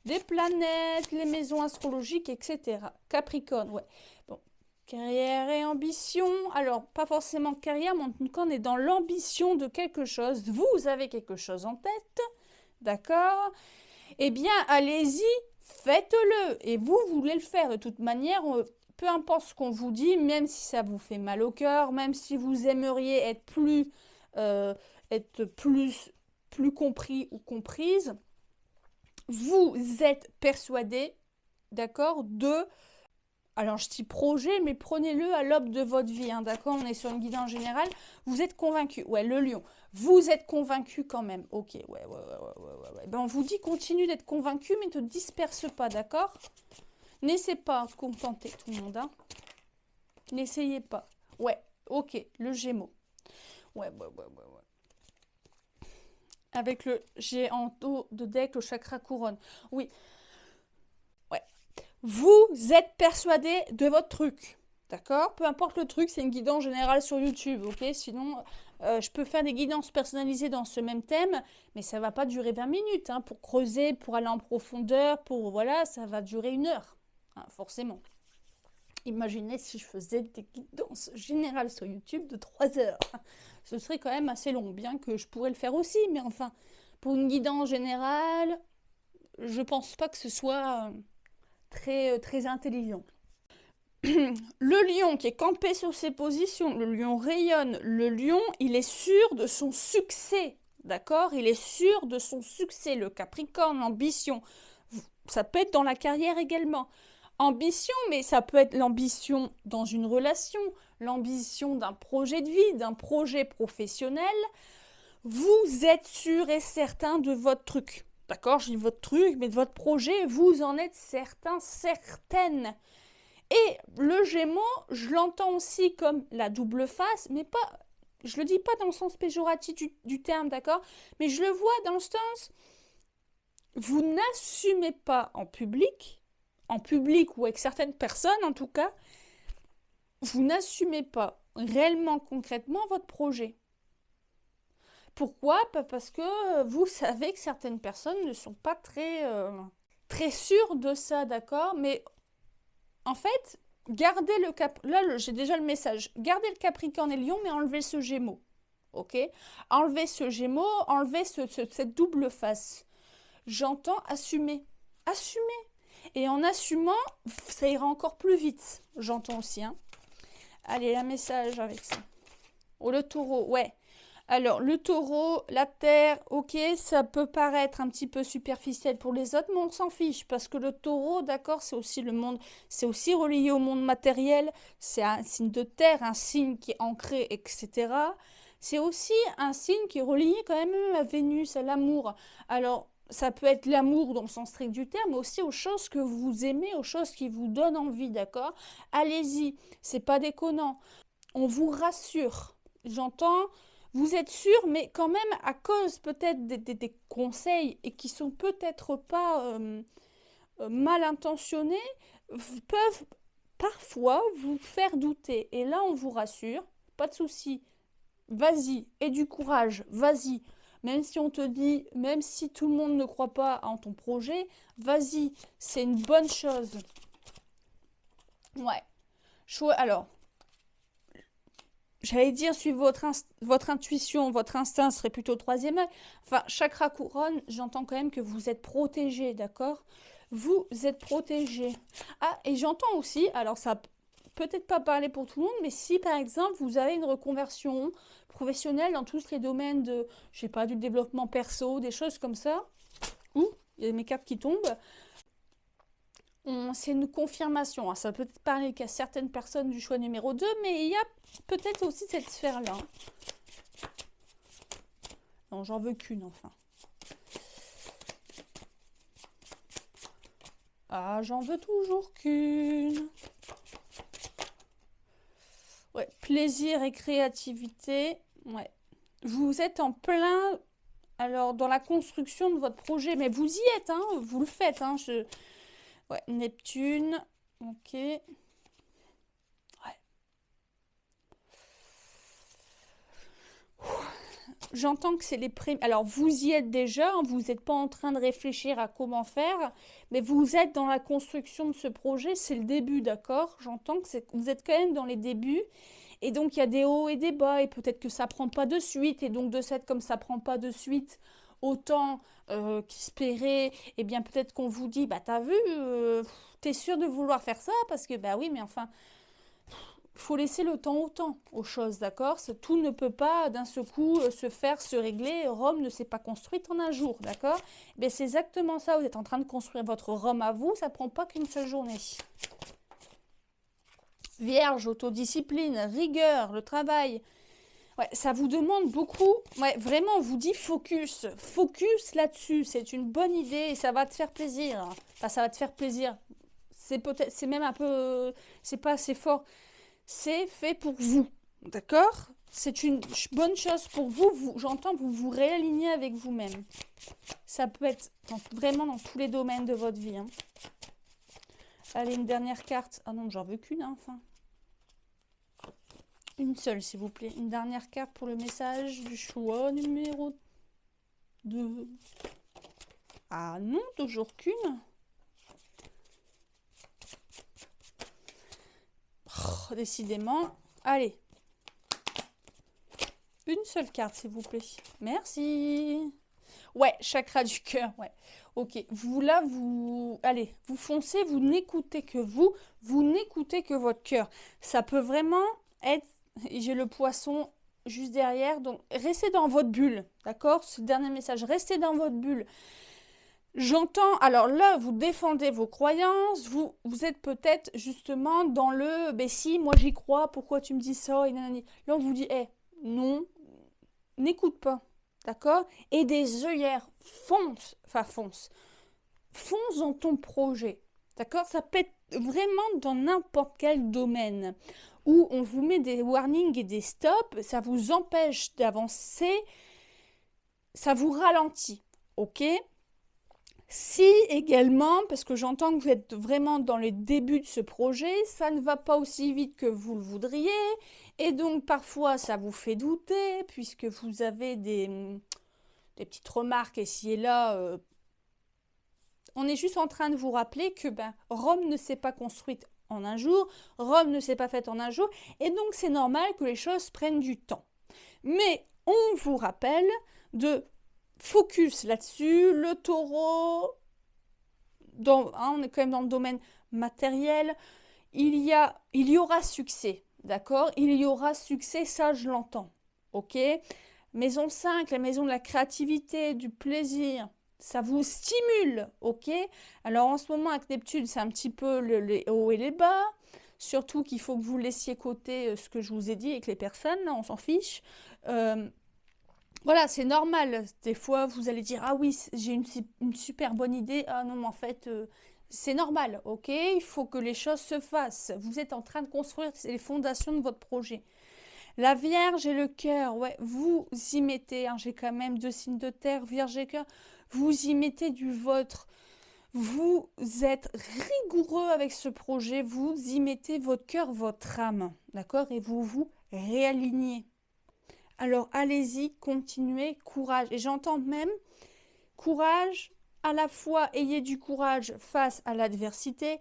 des planètes, les maisons astrologiques, etc. Capricorne, ouais. Bon, carrière et ambition. Alors, pas forcément carrière, mais en tout cas, on est dans l'ambition de quelque chose. Vous avez quelque chose en tête, d'accord? Eh bien, allez-y, faites-le. Et vous voulez le faire de toute manière, peu importe ce qu'on vous dit, même si ça vous fait mal au cœur, même si vous aimeriez être plus compris ou comprise, vous êtes persuadé, d'accord, alors je dis projet, mais prenez-le à l'aube de votre vie, hein, d'accord, on est sur une guidance générale, vous êtes convaincu, ouais, le lion, vous êtes convaincu quand même, ok, ouais. Ben, on vous dit continue d'être convaincu, mais ne disperse pas, d'accord? N'essayez pas de contenter tout le monde, hein. N'essayez pas. Ouais, ok, le Gémeaux. Ouais. Avec le G en haut de deck, le chakra couronne. Oui. Ouais. Vous êtes persuadé de votre truc. D'accord? Peu importe le truc, c'est une guidance générale sur YouTube, ok? Sinon, je peux faire des guidances personnalisées dans ce même thème, mais ça ne va pas durer 20 minutes, hein, pour creuser, pour aller en profondeur, voilà, ça va durer 1 heure, hein, forcément. Imaginez si je faisais des guidances générales sur YouTube de 3 heures. Ce serait quand même assez long, bien que je pourrais le faire aussi, mais enfin, pour une guidance générale, je pense pas que ce soit très intelligent. Le lion qui est campé sur ses positions, le lion rayonne. Le lion, il est sûr de son succès, d'accord? Il est sûr de son succès. Le Capricorne, l'ambition, ça peut être dans la carrière également. Ambition, mais ça peut être l'ambition dans une relation, l'ambition d'un projet de vie, d'un projet professionnel. Vous êtes sûr et certain de votre truc. D'accord, je dis votre truc, mais de votre projet, vous en êtes certain, certaine. Et le Gémeaux, je l'entends aussi comme la double face, mais pas, je le dis pas dans le sens péjoratif du terme, d'accord? Mais je le vois dans le sens, vous n'assumez pas en public ou avec certaines personnes en tout cas, vous n'assumez pas réellement, concrètement votre projet. Pourquoi? Parce que vous savez que certaines personnes ne sont pas très sûres de ça, d'accord? Mais en fait, gardez le Là, j'ai déjà le message. Gardez le Capricorne et Lion, mais enlevez ce Gémeaux. ok? Enlevez ce Gémeaux, enlevez cette double face. J'entends assumer. Assumer. Et en assumant, ça ira encore plus vite. J'entends aussi, hein. Allez, un message avec ça. Oh, le taureau, ouais. Alors, le taureau, la terre, ok, ça peut paraître un petit peu superficiel pour les autres, mais on s'en fiche, parce que le taureau, d'accord, c'est aussi le monde, c'est aussi relié au monde matériel, c'est un signe de terre, un signe qui est ancré, etc. C'est aussi un signe qui est relié quand même à Vénus, à l'amour. Alors, ça peut être l'amour dans le sens strict du terme, mais aussi aux choses que vous aimez, aux choses qui vous donnent envie, d'accord? Allez-y, c'est pas déconnant. On vous rassure. J'entends, vous êtes sûr, mais quand même, à cause peut-être des conseils et qui sont peut-être pas mal intentionnés, peuvent parfois vous faire douter. Et là, on vous rassure, pas de souci, vas-y, aie du courage, vas-y. Même si on te dit, même si tout le monde ne croit pas en ton projet, vas-y, c'est une bonne chose. Ouais. Alors, j'allais dire, suivre votre intuition, votre instinct serait plutôt troisième œil. Enfin, chakra couronne, j'entends quand même que vous êtes protégé, d'accord? Vous êtes protégé. Ah, et j'entends aussi, alors ça peut-être pas parler pour tout le monde, mais si par exemple vous avez une reconversion professionnelle dans tous les domaines de, je sais pas, du développement perso, des choses comme ça, ou il y a mes cartes qui tombent, c'est une confirmation. Ça peut peut-être parler qu'à certaines personnes du choix numéro 2, mais il y a peut-être aussi cette sphère-là. Non, j'en veux qu'une, enfin. Ah, j'en veux toujours qu'une. Ouais, plaisir et créativité. Ouais. Vous êtes en plein, alors, dans la construction de votre projet, mais vous y êtes, hein, vous le faites, hein. Ouais, Neptune, ok. Ouais. J'entends que c'est les prémices. Alors, vous y êtes déjà, hein, vous n'êtes pas en train de réfléchir à comment faire, mais vous êtes dans la construction de ce projet, c'est le début, d'accord? J'entends que vous êtes quand même dans les débuts, et donc il y a des hauts et des bas, et peut-être que ça prend pas de suite, et donc de cette, comme ça prend pas de suite, autant qu'espérer, et bien peut-être qu'on vous dit, bah t'as vu, t'es sûr de vouloir faire ça, parce que bah oui, mais enfin, il faut laisser le temps au temps aux choses, d'accord? Tout ne peut pas d'un seul coup se faire, se régler. Rome ne s'est pas construite en un jour, d'accord? Mais c'est exactement ça, vous êtes en train de construire votre Rome à vous, ça ne prend pas qu'une seule journée. Vierge, autodiscipline, rigueur, le travail. Ouais, ça vous demande beaucoup. Ouais, vraiment, on vous dit focus. Focus là-dessus, c'est une bonne idée et ça va te faire plaisir. Enfin, ça va te faire plaisir. C'est peut-être, c'est même un peu, c'est pas assez fort. C'est fait pour vous, d'accord? C'est une bonne chose pour vous, j'entends, vous vous réalignez avec vous-même. Ça peut être vraiment dans tous les domaines de votre vie, hein. Allez, une dernière carte. Ah non, j'en veux qu'une, hein, enfin. Une seule, s'il vous plaît. Une dernière carte pour le message du choix numéro 2. Ah non, toujours qu'une. Oh, décidément. Allez. Une seule carte, s'il vous plaît. Merci. Ouais, chakra du cœur, ouais. Ok, vous là, allez, vous foncez, vous n'écoutez que vous n'écoutez que votre cœur. Ça peut vraiment être, j'ai le poisson juste derrière, donc restez dans votre bulle, d'accord? Ce dernier message, restez dans votre bulle. J'entends, alors là, vous défendez vos croyances, vous êtes peut-être justement dans le, ben si, moi j'y crois, pourquoi tu me dis ça? Et nanani. Là, on vous dit, non, n'écoute pas. D'accord? Et des œillères, fonce dans ton projet. D'accord? Ça peut être vraiment dans n'importe quel domaine où on vous met des warnings et des stops, ça vous empêche d'avancer, ça vous ralentit. Ok? Si également, parce que j'entends que vous êtes vraiment dans le début de ce projet, ça ne va pas aussi vite que vous le voudriez, et donc parfois ça vous fait douter, puisque vous avez des petites remarques ici et là. On est juste en train de vous rappeler que Rome ne s'est pas construite en un jour, Rome ne s'est pas faite en un jour, et donc c'est normal que les choses prennent du temps. Mais On vous rappelle de focus là-dessus. Le taureau, on est quand même dans le domaine matériel. Il y aura succès, d'accord? Il y aura succès, ça je l'entends, ok? Maison 5, la maison de la créativité, du plaisir, ça vous stimule, ok? Alors en ce moment avec Neptune, c'est un petit peu les hauts et les bas, surtout qu'il faut que vous laissiez côté ce que je vous ai dit avec les personnes, là, on s'en fiche. Voilà, c'est normal. Des fois, vous allez dire, ah oui, j'ai une super bonne idée. Ah non, mais en fait, c'est normal, ok? Il faut que les choses se fassent. Vous êtes en train de construire les fondations de votre projet. La Vierge et le cœur, ouais, vous y mettez, hein, j'ai quand même 2 signes de terre, Vierge et cœur, vous y mettez du vôtre. Vous êtes rigoureux avec ce projet, vous y mettez votre cœur, votre âme, d'accord? Et vous vous réalignez. Alors allez-y, continuez, courage. Et j'entends même courage, à la fois ayez du courage face à l'adversité,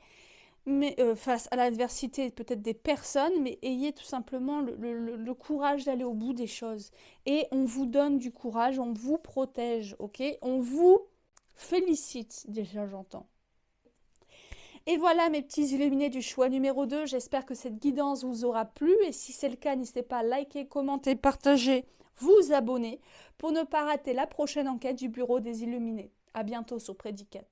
mais face à l'adversité peut-être des personnes, mais ayez tout simplement le courage d'aller au bout des choses. Et on vous donne du courage, on vous protège, ok? On vous félicite déjà, j'entends. Et voilà mes petits illuminés du choix numéro 2, j'espère que cette guidance vous aura plu et si c'est le cas, n'hésitez pas à liker, commenter, partager, vous abonner pour ne pas rater la prochaine enquête du Bureau des Illuminés. À bientôt sur Prédicat.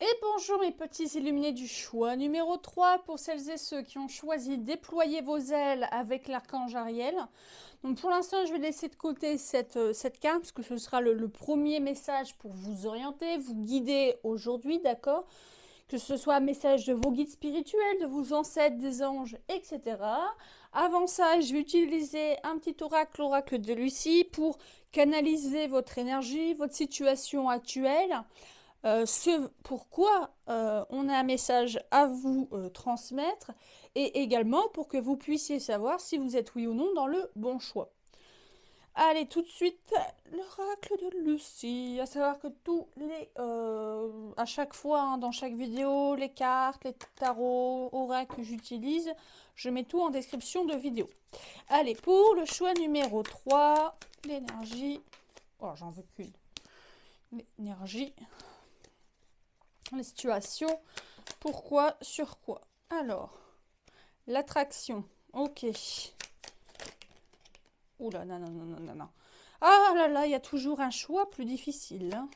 Et bonjour mes petits illuminés du choix numéro 3 pour celles et ceux qui ont choisi déployer vos ailes avec l'archange Ariel. Donc pour l'instant, je vais laisser de côté cette carte parce que ce sera le premier message pour vous orienter, vous guider aujourd'hui, d'accord ? Que ce soit un message de vos guides spirituels, de vos ancêtres, des anges, etc. Avant ça, je vais utiliser un petit oracle, l'oracle de Lucie, pour canaliser votre énergie, votre situation actuelle, ce pourquoi on a un message à vous transmettre, et également pour que vous puissiez savoir si vous êtes oui ou non dans le bon choix. Allez, tout de suite, l'oracle de Lucie. À savoir que à chaque fois, hein, dans chaque vidéo, les cartes, les tarots, oracles que j'utilise, je mets tout en description de vidéo. Allez, pour le choix numéro 3, l'énergie. Oh, j'en veux qu'une. L'énergie. Les situations. Pourquoi, sur quoi? Alors, l'attraction. Ok. Oula, non, non, non, non, non, non. Ah là là, il y a toujours un choix plus difficile. Hein.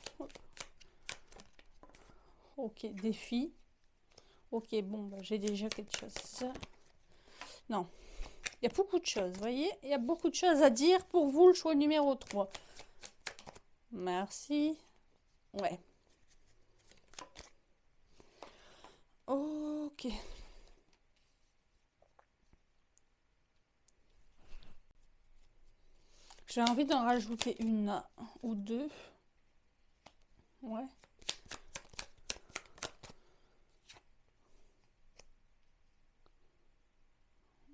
Ok, défi. Ok, bon, bah, j'ai déjà quelque chose. Non, il y a beaucoup de choses, vous voyez? Il y a beaucoup de choses à dire pour vous, le choix numéro 3. Merci. Ouais. Ok. J'ai envie d'en rajouter une ou deux. Ouais.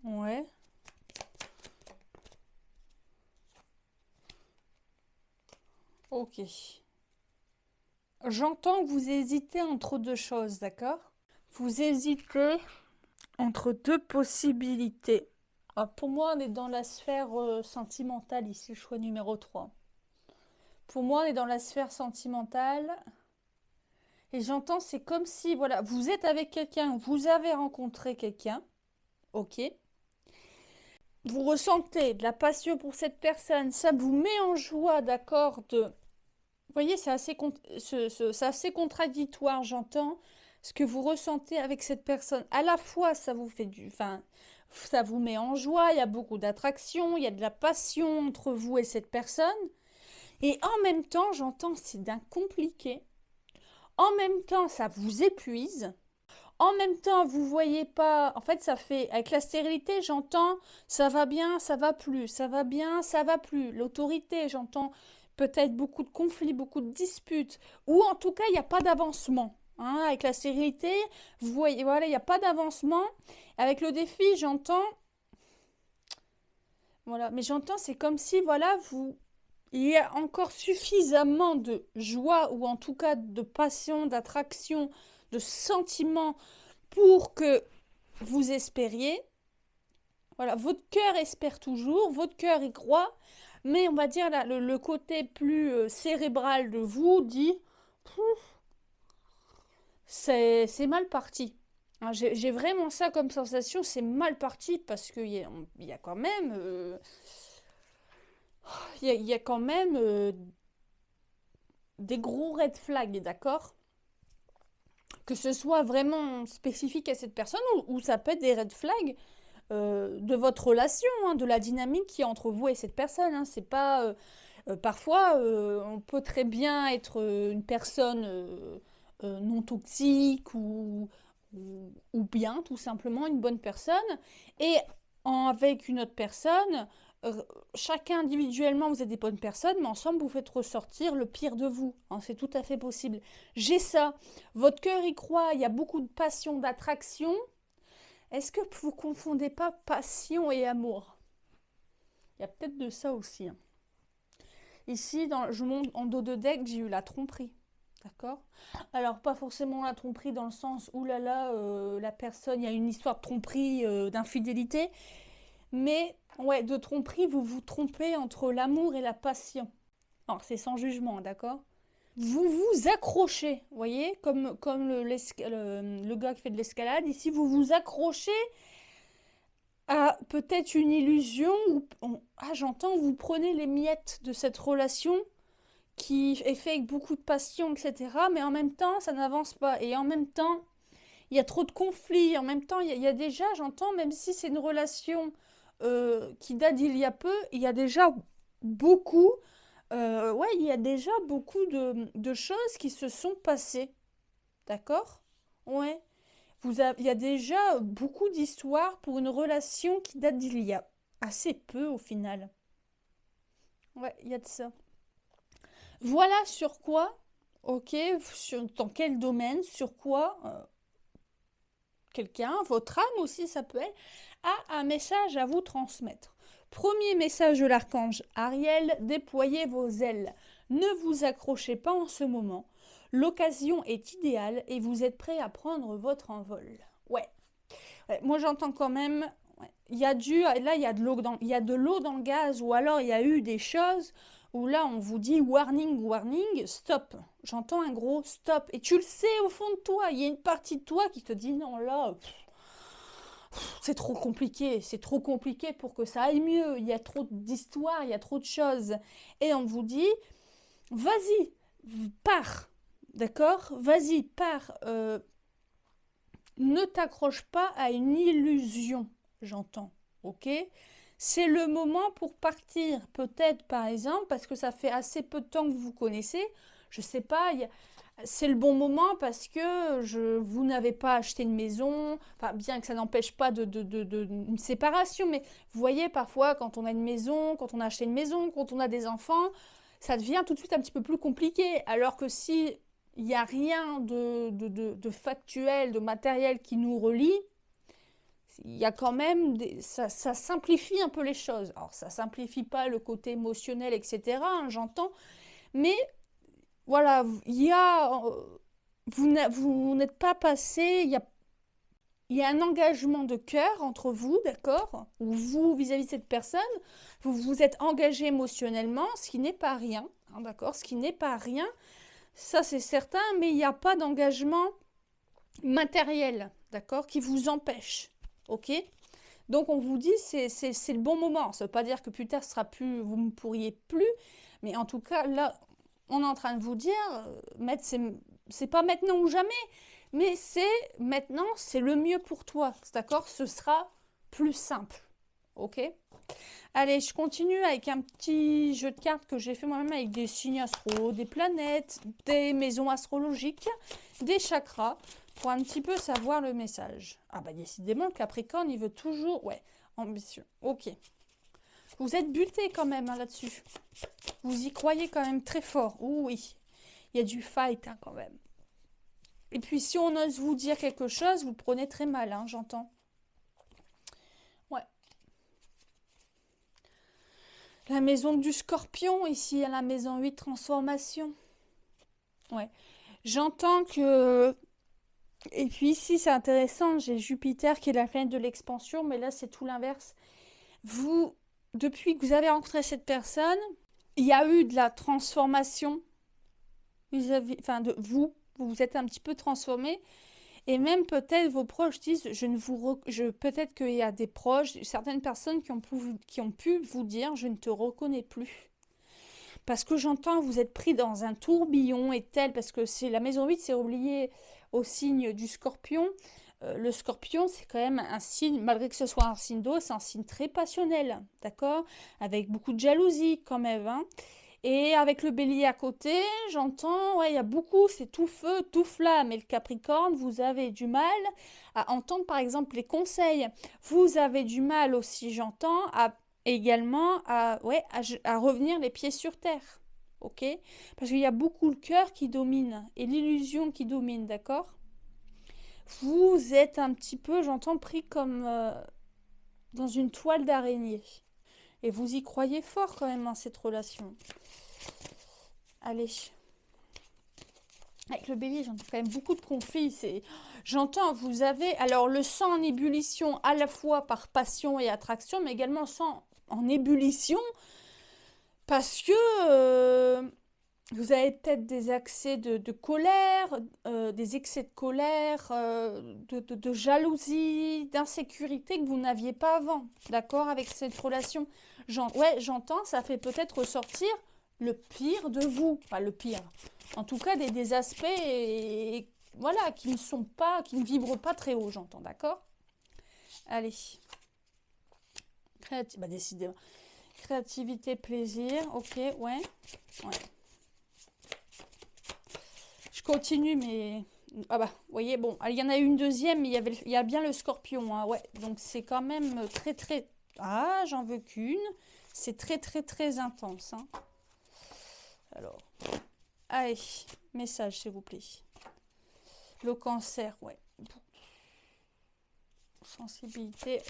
Ouais. Ok. J'entends que vous hésitez entre deux choses, d'accord? Vous hésitez entre deux possibilités. Ah, pour moi, on est dans la sphère sentimentale ici, le choix numéro 3. Pour moi, on est dans la sphère sentimentale. Et j'entends, c'est comme si, voilà, vous êtes avec quelqu'un, vous avez rencontré quelqu'un, ok? Vous ressentez de la passion pour cette personne, ça vous met en joie, d'accord? Vous voyez, c'est assez contradictoire, j'entends, ce que vous ressentez avec cette personne. À la fois, ça vous fait ça vous met en joie, il y a beaucoup d'attraction, il y a de la passion entre vous et cette personne. Et en même temps, j'entends, c'est d'un compliqué. En même temps, ça vous épuise. En même temps, vous voyez pas. En fait, ça fait. Avec la stérilité, j'entends ça va bien, ça va plus. Ça va bien, ça va plus. L'autorité, j'entends peut-être beaucoup de conflits, beaucoup de disputes. Ou en tout cas, il n'y a pas d'avancement. Hein, avec la stérilité, vous voyez, voilà, il n'y a pas d'avancement. Avec le défi, j'entends. Voilà, mais j'entends, c'est comme si, voilà, il y a encore suffisamment de joie ou en tout cas de passion, d'attraction, de sentiment pour que vous espériez. Voilà, votre cœur espère toujours, votre cœur y croit, Mais on va dire là, le côté plus cérébral de vous dit, pouf, c'est mal parti. Hein, j'ai vraiment ça comme sensation, c'est mal parti parce qu'il y a quand même, il y a quand même des gros red flags, d'accord? Que ce soit vraiment spécifique à cette personne ou ça peut être des red flags de votre relation, hein, de la dynamique qui est entre vous et cette personne. Hein. C'est pas parfois on peut très bien être une personne non toxique ou bien tout simplement une bonne personne et avec une autre personne. Chacun individuellement, vous êtes des bonnes personnes, mais ensemble, vous faites ressortir le pire de vous. Hein, c'est tout à fait possible. J'ai ça. Votre cœur y croit. Il y a beaucoup de passion, d'attraction. Est-ce que vous confondez pas passion et amour? Il y a peut-être de ça aussi. Hein. Ici, je monte en dos de deck, j'ai eu la tromperie. D'accord? Alors, pas forcément la tromperie dans le sens où là là, la personne, il y a une histoire de tromperie, d'infidélité. Mais, ouais, de tromperie, vous vous trompez entre l'amour et la passion. Alors, c'est sans jugement, d'accord? Vous vous accrochez, vous voyez, comme le gars qui fait de l'escalade. Ici, vous vous accrochez à peut-être une illusion où, j'entends, vous prenez les miettes de cette relation qui est faite avec beaucoup de passion, etc. Mais en même temps, ça n'avance pas. Et en même temps, il y a trop de conflits. En même temps, il y a déjà, j'entends, même si c'est une relation qui date d'il y a peu, il y a déjà beaucoup, ouais, il y a déjà beaucoup de choses qui se sont passées. D'accord? Ouais. Il y a déjà beaucoup d'histoires pour une relation qui date d'il y a assez peu au final. Ouais, il y a de ça. Voilà sur quoi, ok, dans quel domaine, sur quoi quelqu'un, votre âme aussi ça peut être, a un message à vous transmettre. Premier message de l'archange Ariel, déployez vos ailes. Ne vous accrochez pas en ce moment. L'occasion est idéale et vous êtes prêt à prendre votre envol. Ouais. Ouais, moi j'entends quand même, ouais, là il y a de l'eau dans le gaz ou alors il y a eu des choses où là on vous dit warning, warning, stop. J'entends un gros stop et tu le sais au fond de toi, il y a une partie de toi qui te dit non là, c'est trop compliqué pour que ça aille mieux, il y a trop d'histoires, il y a trop de choses. Et on vous dit, vas-y, pars, d'accord? Vas-y, pars. Ne t'accroche pas à une illusion, j'entends, ok? C'est le moment pour partir, peut-être par exemple, parce que ça fait assez peu de temps que vous vous connaissez, je sais pas, c'est le bon moment parce que vous n'avez pas acheté une maison, enfin, bien que ça n'empêche pas une séparation, mais vous voyez, parfois, quand on a une maison, quand on a acheté une maison, quand on a des enfants, ça devient tout de suite un petit peu plus compliqué, alors que si il n'y a rien de factuel, de matériel qui nous relie, il y a quand même ça simplifie un peu les choses. Alors ça simplifie pas le côté émotionnel, etc. Hein, j'entends, mais voilà, vous n'êtes pas passé, il y a un engagement de cœur entre vous, d'accord? Ou vous vis-à-vis de cette personne, vous vous êtes engagé émotionnellement, ce qui n'est pas rien, hein, d'accord? Ce qui n'est pas rien. Ça, c'est certain, mais il n'y a pas d'engagement matériel, d'accord, qui vous empêche, ok? Donc, on vous dit, c'est le bon moment. Ça ne veut pas dire que plus tard, vous ne pourriez plus, mais en tout cas, là, on est en train de vous dire, c'est pas maintenant ou jamais, mais c'est maintenant, c'est le mieux pour toi, d'accord? Ce sera plus simple, ok? Allez, je continue avec un petit jeu de cartes que j'ai fait moi-même avec des signes astro, des planètes, des maisons astrologiques, des chakras, pour un petit peu savoir le message. Ah bah décidément, le Capricorne, il veut toujours... Ouais, ambitieux. Ok. Vous êtes buté quand même hein, là-dessus. Vous y croyez quand même très fort. Ouh, oui, il y a du fight hein, quand même. Et puis si on ose vous dire quelque chose, vous le prenez très mal, hein, j'entends. Ouais. La maison du Scorpion, ici à la maison 8, transformation. Ouais. J'entends que... Et puis ici, c'est intéressant, j'ai Jupiter qui est la planète de l'expansion, mais là, c'est tout l'inverse. Vous depuis que vous avez rencontré cette personne, il y a eu de la transformation vis-à-vis, enfin de vous. Vous vous êtes un petit peu transformé. Et même peut-être vos proches disent, peut-être qu'il y a des proches, certaines personnes qui ont pu vous dire, je ne te reconnais plus. Parce que j'entends, vous êtes pris dans un tourbillon et tel, parce que c'est la maison 8, c'est relié au signe du scorpion. Le scorpion, c'est quand même un signe, malgré que ce soit un signe d'eau, c'est un signe très passionnel, d'accord? Avec beaucoup de jalousie quand même, hein. Et avec le bélier à côté, j'entends, ouais, il y a beaucoup, c'est tout feu, tout flamme. Et le Capricorne, vous avez du mal à entendre, par exemple, les conseils. Vous avez du mal aussi, j'entends, également à revenir les pieds sur terre. Ok? Parce qu'il y a beaucoup le cœur qui domine et l'illusion qui domine, d'accord? Vous êtes un petit peu, j'entends, pris comme dans une toile d'araignée. Et vous y croyez fort quand même, hein, cette relation. Allez. Avec le bélier, j'entends quand même beaucoup de conflits. J'entends, vous avez alors le sang en ébullition à la fois par passion et attraction, mais également sang en ébullition parce que vous avez peut-être des accès de colère, des excès de colère, de jalousie, d'insécurité que vous n'aviez pas avant, d'accord, avec cette relation. Ouais, j'entends, ça fait peut-être ressortir le pire de vous, pas le pire, en tout cas des aspects voilà, qui ne vibrent pas très haut, j'entends, d'accord? Allez. Bah, décidément. Créativité, plaisir, ok, ouais. Je continue, mais... Ah bah, vous voyez, bon, il y en a une deuxième, mais il y a bien le scorpion, hein, ouais. Donc c'est quand même très, très... Ah, j'en veux qu'une. C'est très, très, très intense, hein. Alors, allez, message, s'il vous plaît. Le cancer, ouais. Sensibilité.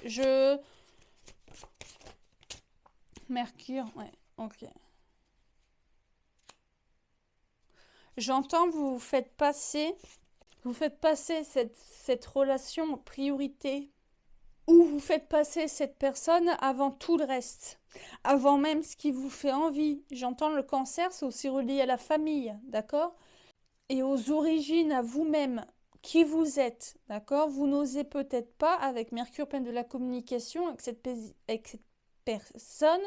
Mercure, ouais, ok. J'entends, vous faites passer cette relation en priorité, ou vous faites passer cette personne avant tout le reste, avant même ce qui vous fait envie. J'entends le cancer, c'est aussi relié à la famille, d'accord? Et aux origines, à vous-même, qui vous êtes, d'accord? Vous n'osez peut-être pas, avec Mercure plein de la communication, avec cette personne,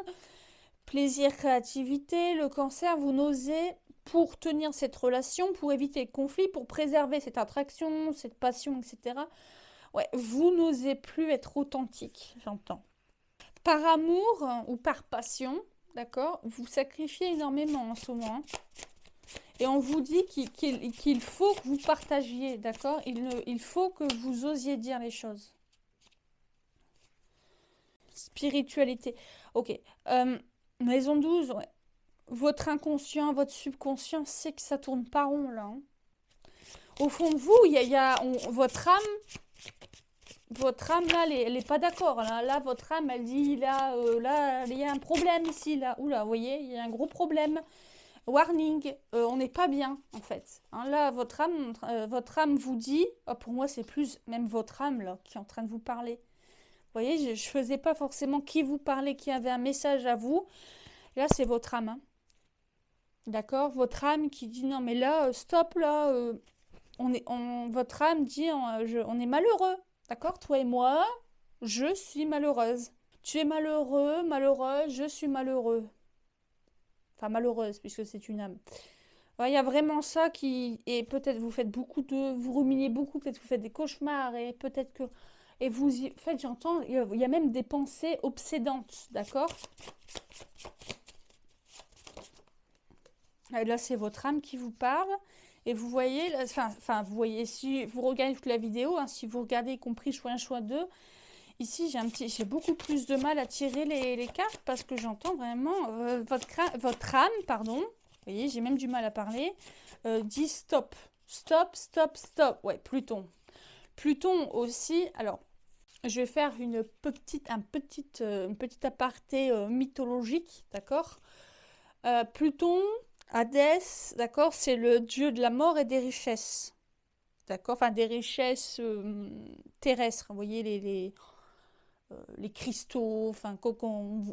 plaisir, créativité, le cancer, vous n'osez pour tenir cette relation, pour éviter le conflit, pour préserver cette attraction, cette passion, etc. Ouais, vous n'osez plus être authentique, j'entends. Par amour ou par passion, d'accord, vous sacrifiez énormément en ce moment. Et on vous dit qu'il faut que vous partagiez, d'accord? Il faut que vous osiez dire les choses. Spiritualité. Ok. Maison 12, ouais. Votre inconscient, votre subconscient sait que ça tourne pas rond, là. Hein. Au fond de vous, votre âme, là, elle n'est pas d'accord. Là, votre âme, elle dit, là, il y a un problème ici, là. Oula, vous voyez, il y a un gros problème. Warning, on n'est pas bien, en fait. Hein, là, votre âme vous dit, oh, pour moi, c'est plus même votre âme, là, qui est en train de vous parler. Vous voyez, je ne faisais pas forcément qui vous parlait, qui avait un message à vous. Là, c'est votre âme. Hein. D'accord? Votre âme qui dit, non, mais là, stop, là, votre âme dit, on est malheureux. D'accord? Toi et moi, je suis malheureuse. Tu es malheureux, malheureuse, je suis malheureux. Enfin, malheureuse, puisque c'est une âme. Il y a vraiment ça qui... Et peut-être vous faites vous ruminez beaucoup, peut-être vous faites des cauchemars, et peut-être que... Et vous y faites, j'entends, il y a même des pensées obsédantes, d'accord? Là, c'est votre âme qui vous parle. Et vous voyez, vous voyez, si vous regardez toute la vidéo, hein, si vous regardez, y compris choix 1, choix 2, ici, j'ai beaucoup plus de mal à tirer les cartes parce que j'entends vraiment votre âme, pardon. Vous voyez, j'ai même du mal à parler. Dit stop. Stop, stop, stop. Ouais, Pluton. Pluton aussi. Alors, je vais faire une petite aparté mythologique, d'accord? Pluton, Hadès, d'accord? C'est le dieu de la mort et des richesses. D'accord? Enfin, des richesses terrestres. Vous voyez, les cristaux, enfin,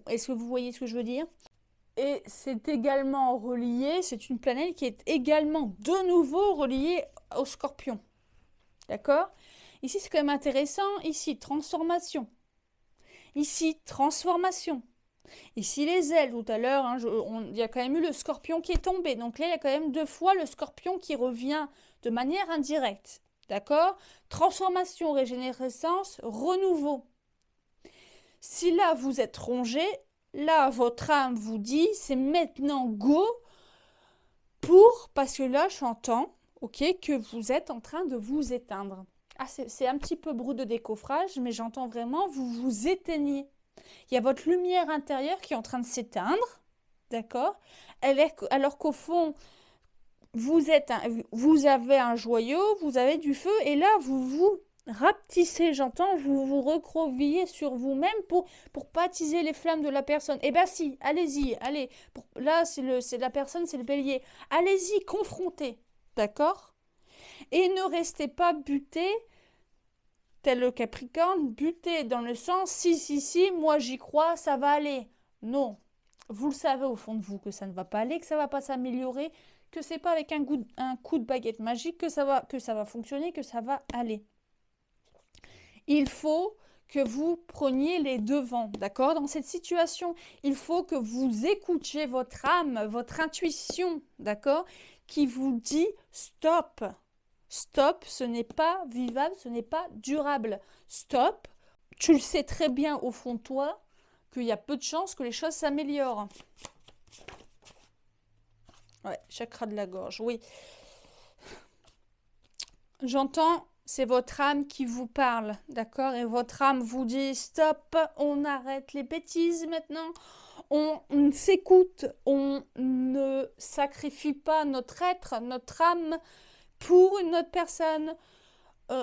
est-ce que vous voyez ce que je veux dire? Et c'est également relié, c'est une planète qui est également de nouveau reliée au Scorpion. D'accord? Ici, c'est quand même intéressant. Ici, transformation. Ici, transformation. Ici, les ailes. Tout à l'heure, hein, il y a quand même eu le Scorpion qui est tombé. Donc là, il y a quand même 2 fois le Scorpion qui revient de manière indirecte. D'accord? Transformation, régénérescence, renouveau. Si là, vous êtes rongé, là, votre âme vous dit, c'est maintenant go parce que là, j'entends, ok, que vous êtes en train de vous éteindre. Ah, c'est un petit peu brut de décoffrage, mais j'entends vraiment, vous vous éteignez. Il y a votre lumière intérieure qui est en train de s'éteindre, d'accord? Alors qu'au fond, vous avez un joyau, vous avez du feu, et là, vous vous rapetissez, j'entends, vous vous recroquevillez sur vous-même pour pas attiser les flammes de la personne. Eh bien si, allez-y, allez. Là, c'est la personne, c'est le bélier. Allez-y, confrontez, d'accord? Et ne restez pas buté, tel le Capricorne, buté dans le sens, si, moi j'y crois, ça va aller. Non, vous le savez au fond de vous que ça ne va pas aller, que ça ne va pas s'améliorer, que c'est pas avec un coup de baguette magique que ça va fonctionner, que ça va aller. Il faut que vous preniez les devants, d'accord? Dans cette situation, il faut que vous écoutiez votre âme, votre intuition, d'accord? Qui vous dit stop. Stop, ce n'est pas vivable, ce n'est pas durable. Stop, tu le sais très bien au fond de toi qu'il y a peu de chances que les choses s'améliorent. Ouais, chakra de la gorge, oui. J'entends, c'est votre âme qui vous parle, d'accord? Et votre âme vous dit stop, on arrête les bêtises maintenant. On s'écoute, on ne sacrifie pas notre être, notre âme pour une autre personne.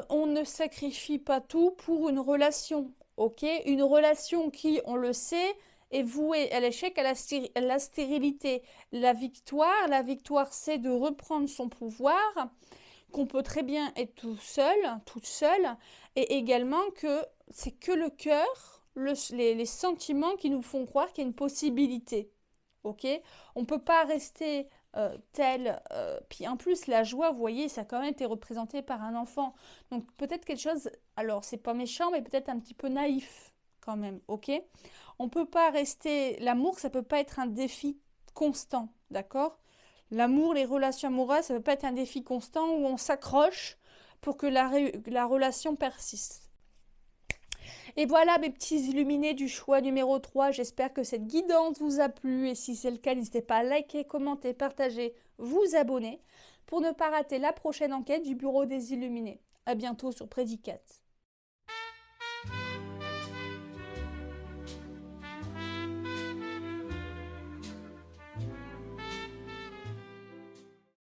On ne sacrifie pas tout pour une relation, ok? Une relation qui, on le sait, est vouée à l'échec, à la stérilité. La victoire, c'est de reprendre son pouvoir, qu'on peut très bien être tout seul, toute seule, et également que c'est que le cœur, les sentiments qui nous font croire qu'il y a une possibilité, ok? On ne peut pas rester puis en plus la joie, vous voyez, ça a quand même été représenté par un enfant, donc peut-être quelque chose, alors c'est pas méchant, mais peut-être un petit peu naïf quand même, ok? On peut pas rester, l'amour, ça peut pas être un défi constant, d'accord? L'amour, les relations amoureuses, ça peut pas être un défi constant où on s'accroche pour que la relation persiste. Et voilà mes petits illuminés du choix numéro 3. J'espère que cette guidance vous a plu. Et si c'est le cas, n'hésitez pas à liker, commenter, partager, vous abonner pour ne pas rater la prochaine enquête du Bureau des Illuminés. À bientôt sur Prédicat.